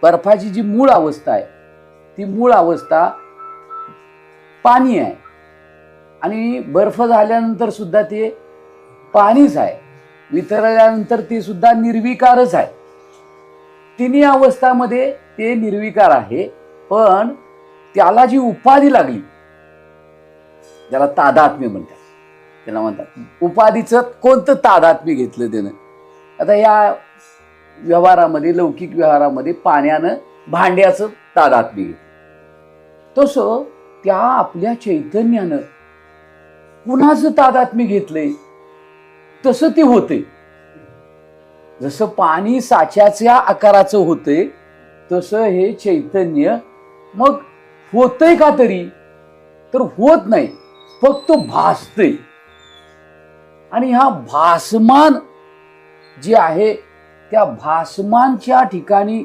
बर्फाची जी मूळ अवस्था आहे ती मूळ अवस्था पाणी आहे आणि बर्फ झाल्यानंतर सुद्धा ते पाणीच आहे, वितळल्यानंतर ते सुद्धा निर्विकारच आहे. तिन्ही अवस्थामध्ये ते निर्विकार आहे. पण त्याला जी उपाधी लागली ज्याला तादात्म्य म्हणतात, त्याला म्हणतात उपाधीचं कोणतं तादात्म्य घेतलं त्यानं. आता या व्यवहारामध्ये, लौकिक व्यवहारामध्ये पाण्यानं भांड्याचं तादात्म्य घेतलं, तसं त्या आपल्या चैतन्यानं कुणाचं तादात्म्य घेतलंय तसं ते होते. जसं पाणी साच्याच्या आकाराचं होतंय तसं हे चैतन्य मग होतंय का तरी, तर होत नाही, फक्त भासतंय. आणि हा भासमान जे आहे त्या भासमानच्या ठिकाणी